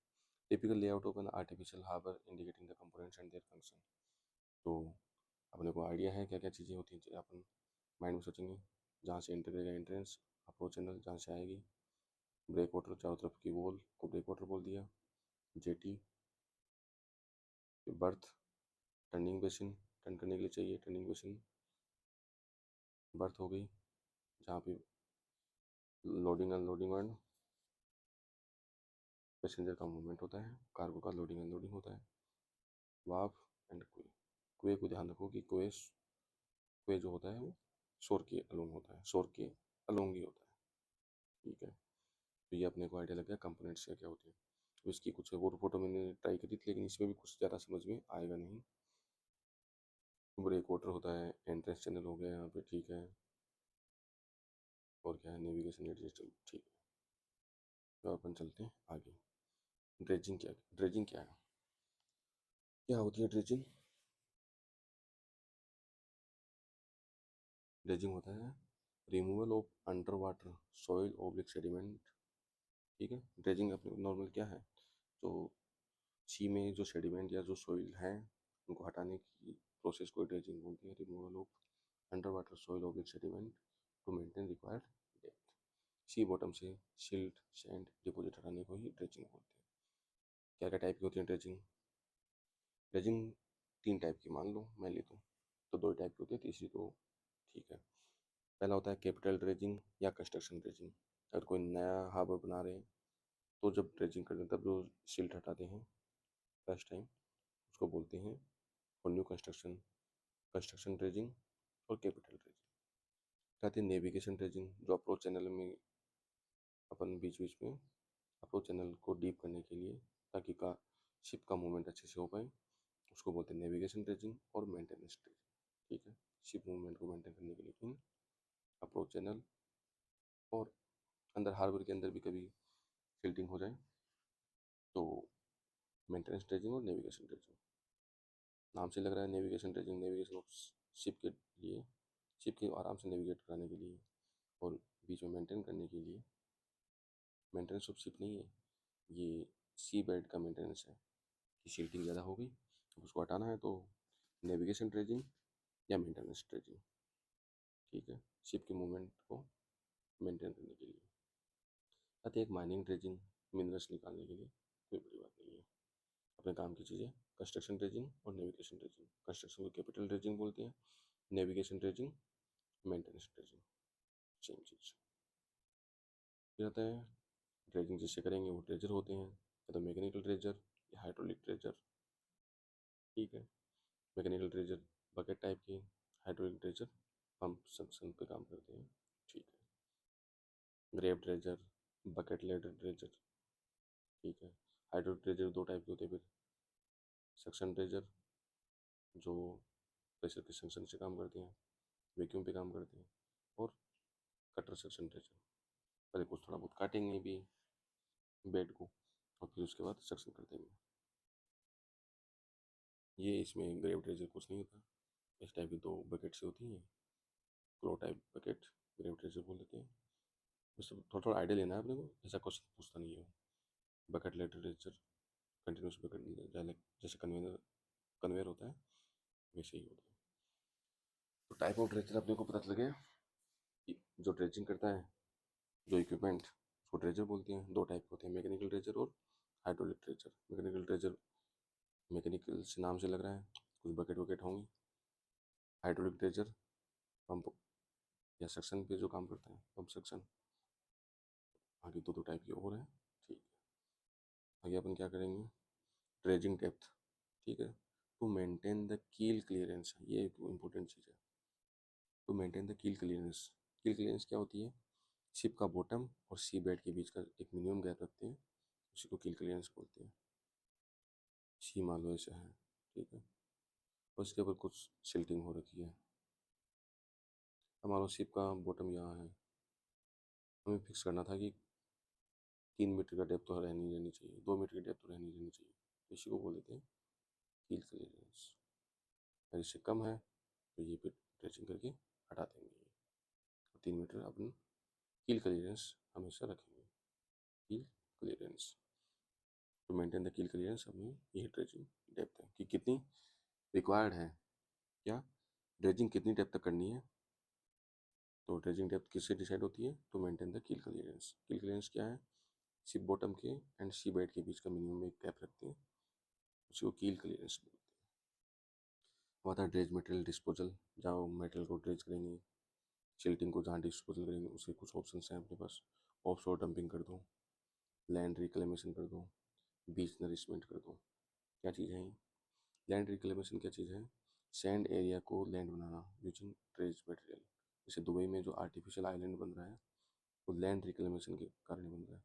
Typical layout of an artificial harbour indicating the components and their function. तो अपने को आइडिया है क्या क्या चीज़ें होती हैं, अपन माइंड में सोचेंगे। जहाँ से एंटर करेगा एंट्रेंस, अप्रोच चैनल जहाँ से आएगी, ब्रेक वाटर चारों तरफ की वॉल को ब्रेक वाटर बोल दिया, jetty, birth, turning basin, turn करने के लिए चाहिए टर्निंग बेसिन, बर्थ हो गई जहाँ पे लोडिंग अनलोडिंग एंड पैसेंजर का मूवमेंट होता है, कार्गो का लोडिंग अनलोडिंग होता है, वाफ एंड क्वे। क्वे को ध्यान रखो कि क्वे जो होता है वो शोर के अलोंग होता है, शोर के अलोंग ही होता है। ठीक है, तो ये अपने को आइडिया लग गया कंपोनेंट्स क्या क्या होते हैं। तो इसकी कुछ वो फोटो मैंने ट्राई करी थी, लेकिन इसमें भी कुछ ज़्यादा समझ में आएगा नहीं। ब्रेक वाटर होता है, एंट्रेंस चैनल हो गया यहाँ पे, ठीक है। और क्या है, नेविगेशन एडजस्टमेंट, ठीक है। तो अपन चलते हैं आगे। ड्रेजिंग क्या है, क्या होती है ड्रेजिंग? ड्रेजिंग होता है removal of under water soil oblique sediment. ठीक है, ड्रेजिंग अपने नॉर्मल क्या है, तो सी में जो सेडिमेंट या जो सॉइल है उनको हटाने की प्रोसेस को ड्रेजिंग बोलते हैं। Removal of under water soil oblique sediment to maintain required depth. Sea bottom से सिल्ट सैंड डिपॉजिट हटाने को ही ड्रेजिंग बोलते हैं। क्या क्या टाइप की होती है ड्रेजिंग? ड्रेजिंग तीन टाइप की मान लो मैं ले दूँ, तो दो टाइप की होती है, तीसरी तो ठीक है। पहला होता है कैपिटल ड्रेजिंग या कंस्ट्रक्शन ड्रेजिंग। अगर कोई नया हार्बर बना रहे हैं तो जब ड्रेजिंग करते हैं तब जो सिल्ट हटाते हैं फर्स्ट टाइम, उसको बोलते हैं for new construction construction dredging और कैपिटल ड्रेजिंग। कहते हैं नेविगेशन ड्रेजिंग, जो अप्रोच चैनल में अपन बीच बीच में अप्रोच चैनल को डीप करने के लिए, ताकि का शिप का मूवमेंट अच्छे से हो पाए, उसको बोलते हैं नेविगेशन ड्रेजिंग और मेंटेनेंस ड्रेजिंग। ठीक है, शिप मूवमेंट को मेंटेन करने के लिए इन अप्रोच चैनल और अंदर हार्बर के अंदर भी कभी सिल्टिंग हो जाए तो मेंटेनेंस ड्रेजिंग और नेविगेशन ड्रेजिंग। नाम से लग रहा है navigation dredging, navigation of ship के लिए, शिप के आराम से नेविगेट कराने के लिए, और बीच में मेंटेन करने के लिए। मेंटेनेंस ऑफ शिप नहीं है ये, सी बेड का मेंटेनेंस है कि शिल्टिंग ज़्यादा हो गई, अब उसको हटाना है, तो नेविगेशन ड्रेजिंग या मेंटेनेंस ड्रेजिंग। ठीक है, शिप के मूवमेंट को मेंटेन करने के लिए। साथ ही एक माइनिंग ड्रेजिंग, मिनरल्स निकालने के लिए, कोई बड़ी बात नहीं है, अपने काम की चीज़ें। कंस्ट्रक्शन ड्रेजिंग और नेविगेशन ड्रेजिंग, कंस्ट्रक्शन को कैपिटल ड्रेजिंग बोलते हैं, navigation dredging maintenance dredging, same चीज़। फिर आता है ड्रेजिंग जिससे करेंगे वो ड्रेजर होते हैं, या तो मैकेनिकल ड्रेजर या हाइड्रोलिक ड्रेजर। ठीक है, मैकेनिकल ड्रेजर बकेट टाइप के, हाइड्रोलिक ड्रेजर पंप सक्शन पे काम करते हैं। ठीक है, grab dredger, bucket ladder dredger. ठीक है, हाइड्रोलिक ड्रेजर दो टाइप के होते हैं फिर, सक्शन ड्रेजर जो प्रेशर के सक्शन से काम करते हैं, वैक्यूम पे काम करते हैं, और कटर सक्शन ड्रेजर, पहले कुछ थोड़ा बहुत काटेंगे भी बेड को और फिर उसके बाद सक्शन कर देंगे। ये इसमें ग्रेव ड्रेजर कुछ नहीं होता, इस टाइप की दो बकेट से होती हैं, क्लो टाइप बकेट, ग्रेव ड्रेजर बोल देते हैं। बस थोड़ा थोड़ा आइडिया लेना है अपने को, ऐसा क्वेश्चन पूछता नहीं है। Bucket ladder dredger continuous bucket, जैसे कन्वेयर कन्वेयर होता है वैसे ही होता है। तो टाइप ऑफ ड्रेजर अपने को पता चल गया कि जो ड्रेजिंग करता है जो इक्विपमेंट, उसको ड्रेजर बोलते हैं। दो टाइप के होते हैं, मैकेनिकल ड्रेजर और hydraulic dredger. Mechanical dredger mechanical से नाम से लग रहा है, कुछ बकेट वकेट होंगी। हाइड्रोलिक ड्रेजर पंप या सक्शन पे जो काम करता है, पंप सक्शन। आगे दो दो टाइप के और हैं। ठीक है, आगे अपन क्या करेंगे, ड्रेजिंग डेप्थ। ठीक है, टू मेंटेन द कील क्लियरेंस, ये एक इम्पोर्टेंट चीज़ है। टू मेंटेन द कील क्लियरेंस, कील क्लियरेंस क्या होती है, शिप का बॉटम और सी बेड के बीच का एक मिनिमम गैप रखते हैं, उसी को कील क्लियरेंस बोलते हैं। सी मान लो ऐसा है, ठीक है, और इसके ऊपर कुछ सिल्टिंग हो रखी है। हमारा शिप का बॉटम यहाँ है, हमें फिक्स करना था कि 3 मीटर का डेप्थ तो रहनी चाहिए, 2 मीटर की डेप्थ तो रहनी चाहिए, तो इसी को बोल देते हैं कील क्लियरेंस। अगर इससे कम है तो ये फिर ड्रेसिंग करके हटा देंगे। 3 मीटर अपन कील क्लियरेंस हमेशा रखेंगे। कील क्लियरेंस टू मेंटेन द कील क्लियरेंस, हमें ये ड्रेजिंग डेप्थ है कि कितनी रिक्वायर्ड है, क्या ड्रेजिंग कितनी डेप्थ तक करनी है। तो ड्रेजिंग डेप्थ किससे डिसाइड होती है, टू मेंटेन द कील क्लियरेंस। कील क्लियरेंस क्या है, शिप बॉटम के एंड सी बेड के बीच का मिनिमम एक गैप रखते हैं, उसी को कील क्लियरेंस बोलते हैं। अब आता है ड्रेज मटेरियल डिस्पोजल, जहाँ मटेरियल को ड्रेज करेंगे, शिल्टिंग को जहाँ डिस्पोजल करेंगे, उसके कुछ ऑप्शन हैं अपने पास। ऑफ शोर डंपिंग कर दो, लैंड रिक्लेमेशन कर दो, बीच नरिशमेंट कर दो। क्या चीज़ है ये? लैंड रिक्लेमेशन क्या चीज़ है, सैंड एरिया को लैंड बनाना यूजिंग ड्रेज मटेरियल। जैसे दुबई में जो आर्टिफिशियल आइलैंड बन रहा है वो लैंड रिक्लेमेशन के कारण बन रहा है।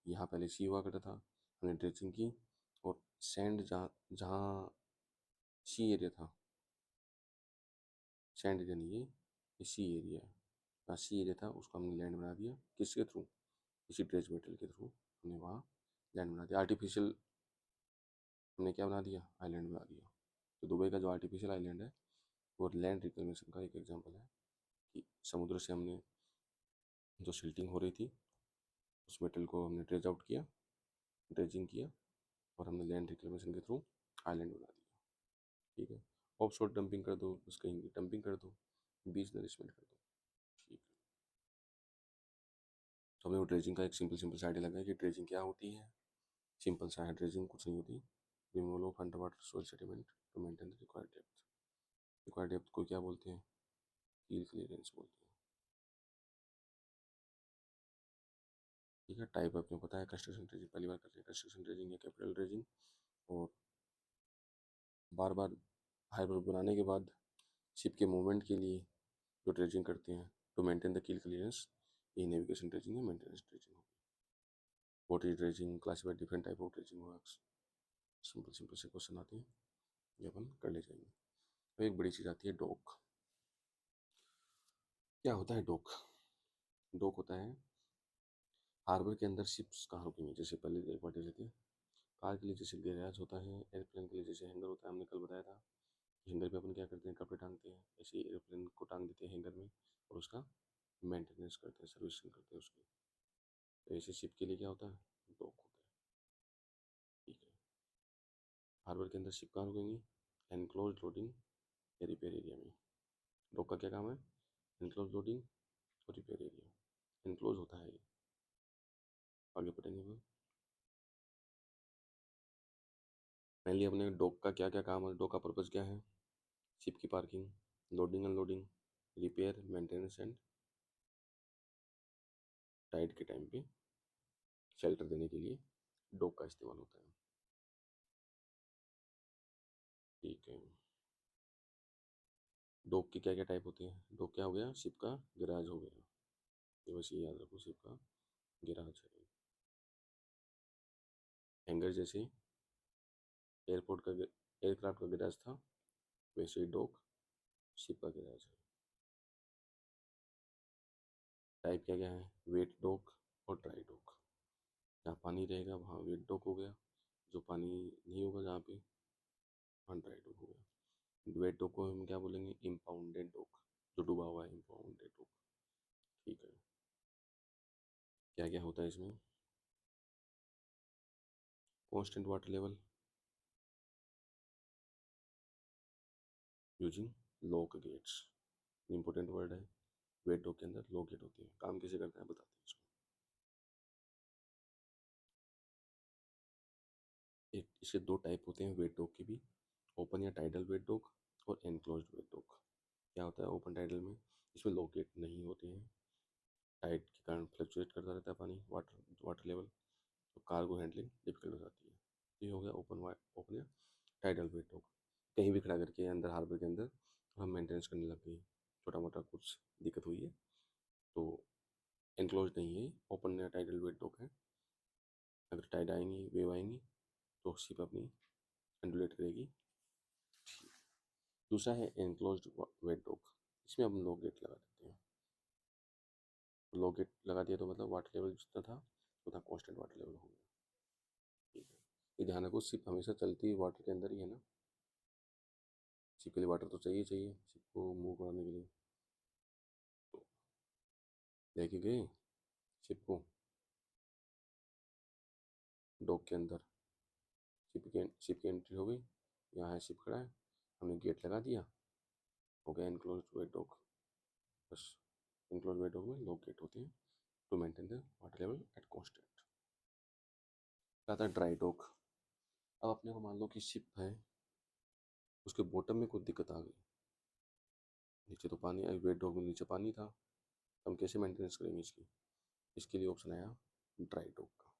यहाँ पहले सी हुआ करता था, हमने ड्रेजिंग की और सैंड जहाँ जहाँ सी एरिया था, सैंड एरिया नहीं है ये सी एरिया है, जहाँ सी एरिया था उसको हमने लैंड बना दिया। किसके थ्रू, इसी ड्रेज मटेरियल के थ्रू हमने वहाँ लैंड बना दिया। आर्टिफिशियल हमने क्या बना दिया, आइलैंड बना दिया। तो दुबई का जो आर्टिफिशियल आइलैंड है वो लैंड रिक्लेमेशन का एक एग्जाम्पल है कि समुद्र से हमने जो सिल्टिंग हो रही थी उस मटेरियल को हमने ड्रेज आउट किया, ड्रेजिंग किया और हमने लैंड रिक्लेमेशन के थ्रू आइलैंड बना दिया। ठीक है, ऑफ शोर डंपिंग कर दो, बस कहीं भी डंपिंग कर दो, बीच नरिशमेंट कर दो। ठीक है, तो हमें वो ड्रेजिंग का एक सिंपल सिंपल सा आइडिया लगा कि ड्रेजिंग क्या होती है। सिंपल सा है, ड्रेजिंग कुछ नहीं होती, removal of under water soil sediment to maintain the required depth. Required depth को क्या बोलते हैं, कील क्लियरेंस बोलते हैं। ठीक है, टाइप अपने पता है, कंस्ट्रक्शन ड्रेजिंग पहली बार कर रहे हैं, कंस्ट्रक्शन ड्रेजिंग या कैपिटल ड्रेजिंग। और बार बार हाइबर बनाने के बाद शिप के मूवमेंट के लिए जो ड्रेजिंग करते हैं टू मेंटेन द कील क्लियरेंस, ये नेविगेशन ड्रेजिंग है, मेंटेनेंस ड्रेजिंग होगी। What is dredging, classified different type of dredging works. Simple simple से क्वेश्चन आते हैं, ये अपन कर ले जाएंगे। तो एक बड़ी चीज़ आती है डॉक। क्या होता है डॉक, डॉक होता है हार्बर के अंदर शिप्स कहाँ रुकेंगी। जैसे पहले एक बार देखे थे, कार के लिए जैसे गैराज होता है, एयरप्लेन के लिए जैसे हैंगर होता है, हमने कल बताया था। हैंगर पे अपन क्या करते हैं, कपड़े टांगते हैं, ऐसे ही एयरप्लेन को टांग देते हैं हैंगर में और उसका मेंटेनेंस करते हैं, सर्विसिंग करते हैं उसकी। तो ऐसे शिप के लिए क्या होता है, डॉक होता है। ठीक है, हार्बर के अंदर शिप कहाँ रुकेंगी, एनक्लोज लोडिंग या रिपेयर एरिया में। डॉक का क्या काम है, एनक्लोज लोडिंग और रिपेयर एरिया। एनक्लोज होता है ये, आगे पढ़ेंगे वो। पहले अपने डॉक का क्या क्या काम है, डॉक का पर्पज़ क्या है, शिप की parking, loading unloading, repair, maintenance and tide के टाइम पे शेल्टर देने के लिए डॉक का इस्तेमाल होता है। ठीक है, डॉक की क्या क्या टाइप होते हैं, डॉक क्या हो गया, शिप का गैराज हो गया, ये बस ये याद रखो, शिप का गैराज है। हैंगर जैसे एयरपोर्ट का एयरक्राफ्ट का गैराज था, वैसे ही डॉक शिप का गैराज है। टाइप क्या क्या है, वेट डॉक और ड्राई डॉक। जहाँ पानी रहेगा वहाँ वेट डॉक हो गया, जो पानी नहीं होगा जहाँ पे, वहाँ ड्राई डॉक हो गया। वेट डॉक को हम क्या बोलेंगे, इम्पाउंडेड डॉक, जो डूबा हुआ है, इम्पाउंडेड डॉक। ठीक है, क्या क्या होता है इसमें, constant water level using lock gates, important word है। वेट डॉक के अंदर लॉक गेट होती है, काम कैसे करता है बताते हैं इसको। एक इसके दो टाइप होते हैं वेट डॉक के भी, ओपन या टाइडल वेट डॉक और एनक्लोज्ड वेट डॉक। क्या होता है ओपन टाइडल में, इसमें लॉक गेट नहीं होते हैं, टाइड के कारण फ्लक्चुएट करता रहता है पानी, वाटर वाटर लेवल, तो कार्गो हैंडलिंग डिफिकल्ट हो जाती है। ये हो गया ओपन या टाइडल वेट डॉक। कहीं भी खड़ा करके अंदर हार्बर के अंदर हम मेंटेनेंस करने लग गए, छोटा मोटा कुछ दिक्कत हुई है तो एनक्लोज नहीं है, ओपन या टाइडल वेट डॉक है। अगर टाइड आएंगी, वेव आएंगी तो शिप अपनी अंडुलेट करेगी। दूसरा है एनक्लोज्ड वेट डॉक, इसमें हम लो गेट लगा देते हैं। लो गेट लगा दिया तो मतलब वाटर लेवल जितना था उतना कांस्टेंट वाटर लेवल हो गया। ठीक है, ये ध्यान रखो, शिप हमेशा चलती वाटर के अंदर ही है ना, शिप के लिए वाटर तो चाहिए चाहिए शिप को मूव कराने के लिए। लेके गए शिप को डॉक के अंदर, शिप की एंट्री हो गई, यहाँ है शिप खड़ा है, हमने गेट लगा दिया, हो गया इनक्लोज वेट डॉक। बस इनक्लोज वेट डॉक में लॉक गेट होते हैं to maintain the water level at constant. क्या था ड्राई डॉक। अब अपने को मान लो कि शिप है, उसके बॉटम में कुछ दिक्कत आ गई, नीचे तो पानी, वेट डॉक में नीचे पानी था, हम कैसे मेंटेनेंस करेंगे इसकी। इसके लिए ऑप्शन आया ड्राई डॉक का।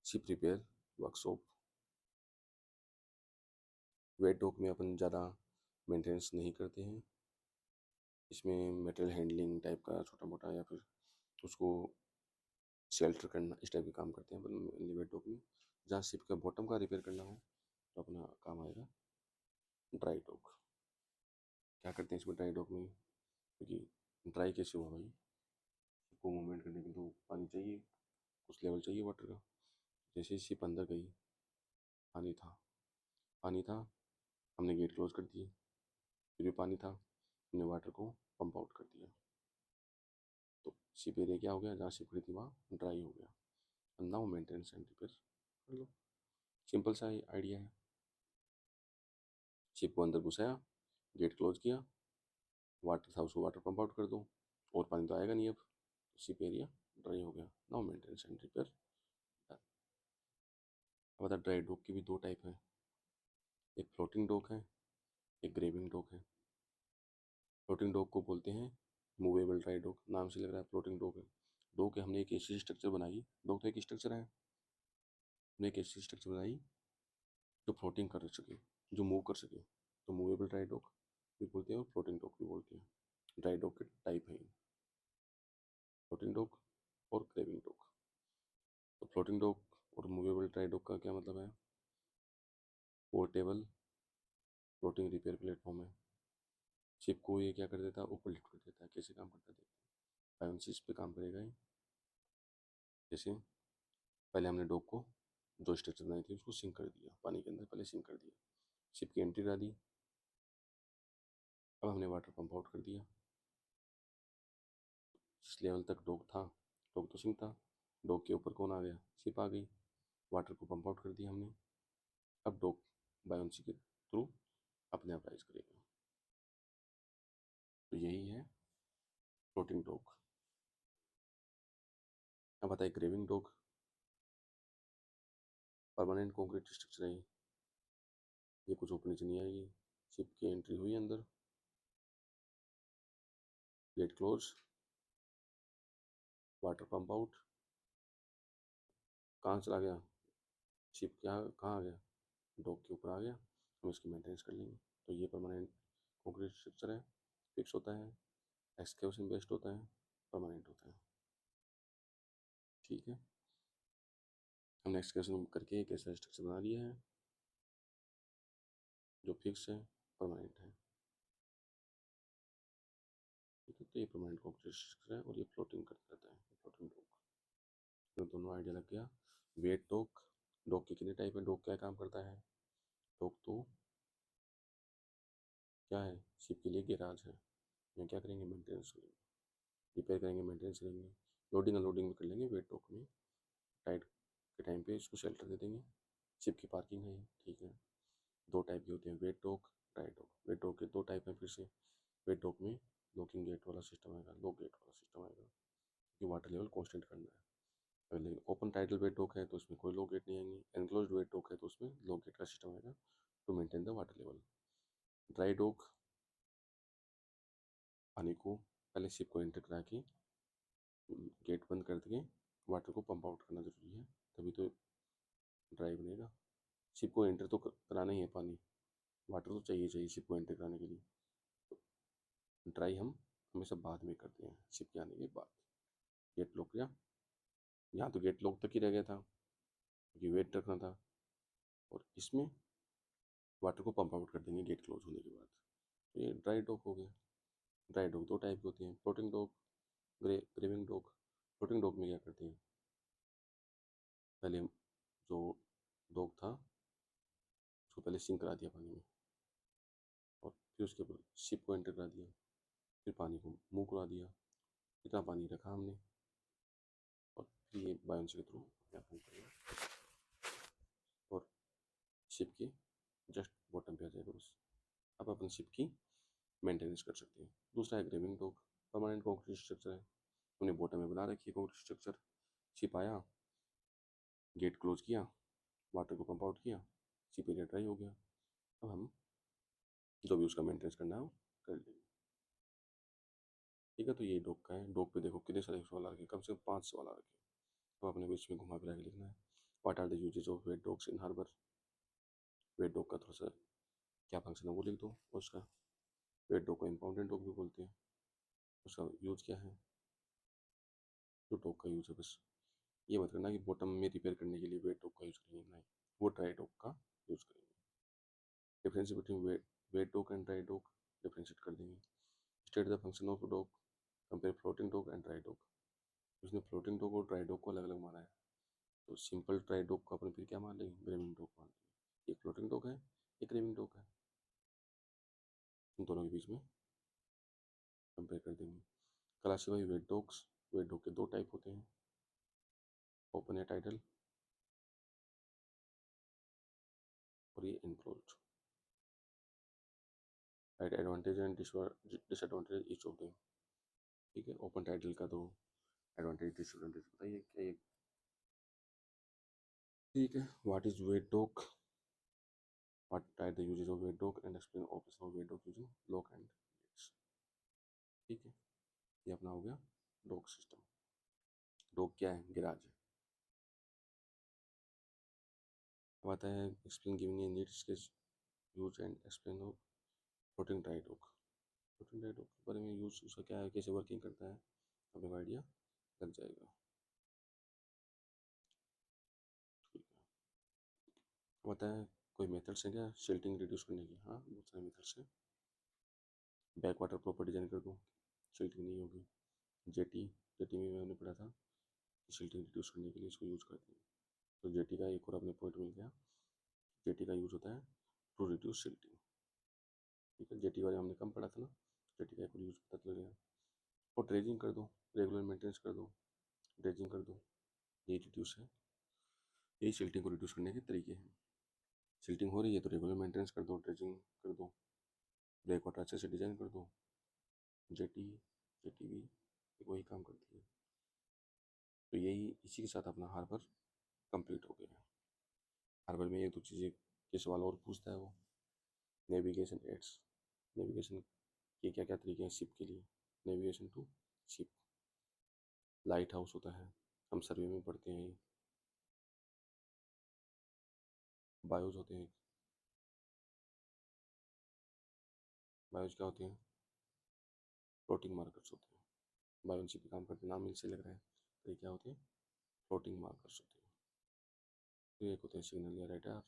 Ship repair workshop. Wet dock में अपन ज़्यादा मेंटेनेंस नहीं करते हैं, इसमें मटेरियल हैंडलिंग टाइप का छोटा मोटा या फिर उसको शेल्टर करना इस टाइप के काम करते हैं अपन वेट डॉक में। जहाँ शिप का बॉटम का रिपेयर करना हो तो अपना काम आएगा ड्राई डॉक। क्या करते हैं इसमें ड्राई डॉक में, क्योंकि ड्राई कैसे हुआ भाई, को मूवमेंट करने के लिए तो पानी चाहिए, कुछ लेवल चाहिए वाटर का। जैसे ही शिप अंदर गई, पानी था, पानी था, हमने गेट क्लोज कर दिए, फिर भी पानी था, हमने वाटर को पंप आउट कर दिया, तो शिप एरिया क्या हो गया, जहाँ शिप खड़ी थी वहाँ ड्राई हो गया। And now maintenance and repair कर लो, सिंपल सा आइडिया है। शिप को अंदर घुसाया, गेट क्लोज किया, वाटर था उसको वाटर पंप आउट कर दो, और पानी तो आएगा नहीं अब, तो शिप एरिया ड्राई हो गया। Now maintenance and repair. अब बता, ड्राई डॉक की भी दो टाइप है, एक फ्लोटिंग डॉक है, एक ग्रेविंग डॉक है। फ्लोटिंग डॉक को बोलते हैं मूवेबल ड्राई डॉक, नाम से लग रहा है फ्लोटिंग डॉक है। डॉक है, हमने एक ऐसी स्ट्रक्चर बनाई, डॉक तो एक स्ट्रक्चर है, हमने एक ऐसी स्ट्रक्चर बनाई जो फ्लोटिंग कर सके, जो मूव कर सके, तो मूवेबल ड्राई डॉक भी बोलते हैं और फ्लोटिंग डॉक भी बोलते हैं। ड्राई डॉक के टाइप है फ्लोटिंग डॉक और ग्रेविंग डॉक। तो फ्लोटिंग डॉक और मूवेबल ड्राई डॉक का क्या मतलब है, पोर्टेबल फ्लोटिंग रिपेयर प्लेटफॉर्म है। शिप को ये क्या कर देता है, ऊपर लिफ्ट कर देता है। कैसे काम करता है देखते हैं, बायोन्सिस पे काम करेगा ये। जैसे पहले हमने डॉक को जो स्ट्रक्चर बनाई थी उसको सिंक कर दिया, पानी के अंदर पहले सिंक कर दिया, शिप की एंट्री करा दी, अब हमने वाटर पंप आउट कर दिया। जिस लेवल तक डॉक था, डॉक तो सिंक था, डॉक के ऊपर कौन आ गया, शिप आ गई, वाटर को पंप आउट कर दिया हमने, अब डॉक बायोन्सी के थ्रू अपने आप राइज करेगा। तो यही है फ्लोटिंग डॉक। अब बताइए graving dock. Permanent concrete structure है ये कुछ ऊपर नीचे नहीं आएगी, शिप की एंट्री हुई अंदर, gate close, water pump out, कहाँ चला गया शिप, क्या कहाँ आ गया, डॉक के ऊपर आ गया, हम इसकी मेंटेनेंस कर लेंगे। तो ये परमानेंट कॉन्क्रीट स्ट्रक्चर है, फिक्स होता है, एक्सकेवेशन बेस्ड होता है, परमानेंट होता है। ठीक है, हमने एक्सकेवेशन करके एक ऐसा स्ट्रक्चर बना लिया है जो फिक्स है, परमानेंट है। ठीक है, तो ये परमानेंट कॉन्क्रीट स्ट्रक्चर है और ये फ्लोटिंग करता रहता है, फ्लोटिंग डॉक। तो दोनों आइडिया लग गया। वेट डॉक, डॉक के कितने टाइप है, डॉक क्या काम करता है, डॉक तो क्या है, शिप के लिए गैराज है, यहाँ क्या करेंगे, मेंटेनेंस करेंगे, रिपेयर करेंगे, मेंटेनेंस करेंगे, लोडिंग अनलोडिंग भी कर लेंगे वेट डॉक में, टाइड के टाइम पे इसको शेल्टर दे देंगे, शिप की पार्किंग है ये। ठीक है, दो टाइप के होते हैं, wet dock, dry dock. Wet dock के दो टाइप हैं फिर से, वेट डॉक में लॉकिंग गेट वाला सिस्टम आएगा, लॉक गेट वाला सिस्टम आएगा, क्योंकि वाटर लेवल कॉन्स्टेंट करना है। लेकिन ओपन टाइटल वेट डॉक है तो उसमें कोई लॉक गेट नहीं आएंगे, एनक्लोज्ड वेट डॉक है तो उसमें लॉक गेट का सिस्टम आएगा to maintain the water level. Dry dock, पानी को पहले शिप को एंटर करा के गेट बंद कर के वाटर को पंप आउट करना ज़रूरी है, तभी तो ड्राई बनेगा। शिप को एंटर तो कराना ही है, पानी वाटर तो चाहिए चाहिए शिप को एंटर कराने के लिए। तो ड्राई हम हमेशा बाद में करते हैं, शिप के आने के बाद। गेट लॉक किया, यहाँ तो गेट लॉक तक ही रह गया था क्योंकि वेट रखना था, और इसमें वाटर को पंप आउट कर देंगे गेट क्लोज होने के बाद। तो ये ड्राई डॉक हो गया। ड्राई डॉक दो टाइप के होते हैं, floating dock, graving dock. Floating dock में क्या करते हैं, पहले जो डॉक था उसको पहले सिंक करा दिया पानी में, और फिर उसके बाद शिप को एंटर करा दिया, फिर पानी को मूव करा दिया, इतना पानी रखा हमने और फिर ये बायोन्सी के थ्रू अपने आप मूव करेगा और शिप के जस्ट बॉटम पे आ जाएगा बस। अब अपन शिप की मेंटेनेंस कर सकते हैं। दूसरा है ग्रेविंग डॉक, परमानेंट कंक्रीट स्ट्रक्चर है, हमने बॉटम में बना रखी है कंक्रीट स्ट्रक्चर। शिप आया, गेट क्लोज किया, वाटर को पंप आउट किया, शिप एरिया ड्राई हो गया। अब हम जो भी उसका मेंटेनेंस करना है वो कर लेंगे। ठीक है, तो ये डॉक का है। डॉक पे देखो कितने सारे सवाल आ रखे, कम से कम 5 सवाल आ रखे। तो अपने बीच में घुमा फिरा के लिखना है। What are the uses of wet docks in harbour. Wet dock का थोड़ा सा क्या फंक्शन है वो लिख दो। उसका वेट डॉग को इम्पाउंडेड डॉग भी बोलते हैं। उसका यूज क्या है, जो डॉग का यूज है बस ये मत करना कि बॉटम में रिपेयर करने के लिए वेट डॉग का यूज करेंगे, नहीं, वो ड्राई डॉग का यूज करेंगे। Difference between wet dock and dry dock differentiate कर देंगे। State the function of dock, compare floating dock and dry dock. उसने फ्लोटिंग डॉग और ड्राई डॉग को अलग अलग माना है, तो सिंपल ड्राई डॉग को अपन फिर क्या मान लेंगे, ग्रेविंग डॉग मान लेंगे। एक फ्लोटिंग डॉग है, एक ग्रेविंग डॉग है, उन दोनों के बीच में कंपेयर कर देंगे। Classify wet docks, wet dock के दो टाइप होते हैं, ओपन या टाइटल और ये enclosed. Right advantage and disadvantage each of them. ठीक है, ओपन टाइटल का दो एडवांटेज डिसएडवांटेज बताइए क्या ये। ठीक है, what is wet dock, what are the uses of wet dock and explain operation of wet dock using lock and gates. ठीक है, ये अपना हो गया डॉग सिस्टम। डॉग क्या है, गिराज है। अब आता है explain giving a need sketch use and explain of floating dry dog. Floating dry dog के बारे में यूज उसका क्या है, कैसे वर्किंग करता है, आपको आइडिया लग जाएगा। ठीक है, पता है कोई मेथड्स है क्या शिल्टिंग रिड्यूस करने की। हाँ, बहुत सारे मेथड्स हैं। बैक वाटर प्रॉपर डिजाइन कर दो, शिल्टिंग नहीं होगी। जेटी, जेटी में मैंने पढ़ा था शिल्टिंग रिड्यूस करने के लिए इसको यूज़ करते हैं। तो जेटी का एक और अपने पॉइंट मिल गया, जेटी का यूज़ होता है टू रिड्यूस शिल्टिंग। ठीक है, जेटी वाले हमने कम पढ़ा था ना, जेटी का एक और यूज़ पता चल गया। और ड्रेजिंग कर दो, रेगुलर मेंटेनेंस कर दो, ड्रेजिंग कर दो, ये रिड्यूस है। यही शिल्टिंग को रिड्यूस करने के तरीके हैं। शिल्टिंग हो रही है तो रेगुलर मेंटेनेंस कर दो, ड्रेजिंग कर दो, ब्रेक वाटर अच्छे से डिजाइन कर दो। जेटी, जेटी भी वही काम करती है। तो यही इसी के साथ अपना हार्बर कंप्लीट हो गया है। हार्बर में एक दो चीज़ें के सवाल और पूछता है वो। नेविगेशन एड्स, नेविगेशन के क्या क्या तरीके हैं शिप के लिए, navigation to ship. Lighthouse होता है, हम सर्वे में पढ़ते हैं। बायोज होते हैं, बायोज क्या होते हैं, फ्लोटिंग मार्कर्स होते हैं। बायोन्सी पे काम करते, नाम इनसे लग रहा है, तो ये क्या होते हैं, फ्लोटिंग मार्कर्स होते हैं। तो एक होते हैं सिग्नल या रडार।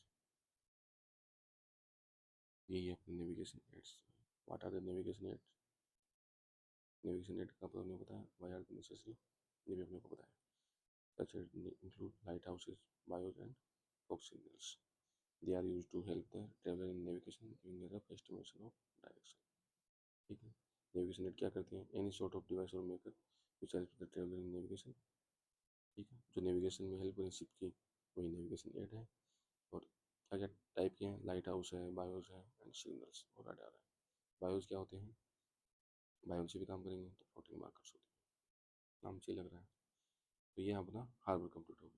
यही है अपने navigation aids. What are the navigation aids, navigation aid का मतलब हमने बताया, वाई आर नेसेसरी ये भी अपने को बताया। Such include lighthouses, buoys and fog signals. They are use to help the traveller in navigation giving a rough estimation of direction. ठीक है, नेविगेशन एड क्या करते हैं, any sort of device or marker which help the traveller in navigation. ठीक है, जो navigation में help करें शिप की, वही नेविगेशन एड है। और क्या क्या टाइप के हैं, लाइट हाउस है, बायोज है एंड सिग्नल्स और रडार है। बायोज क्या होते हैं, बायोन से भी काम करेंगे तो फ्लोटिंग मार्कर्स होते हैं, नाम से लग रहा है। तो ये अपना हार्बर कंप्लीट हो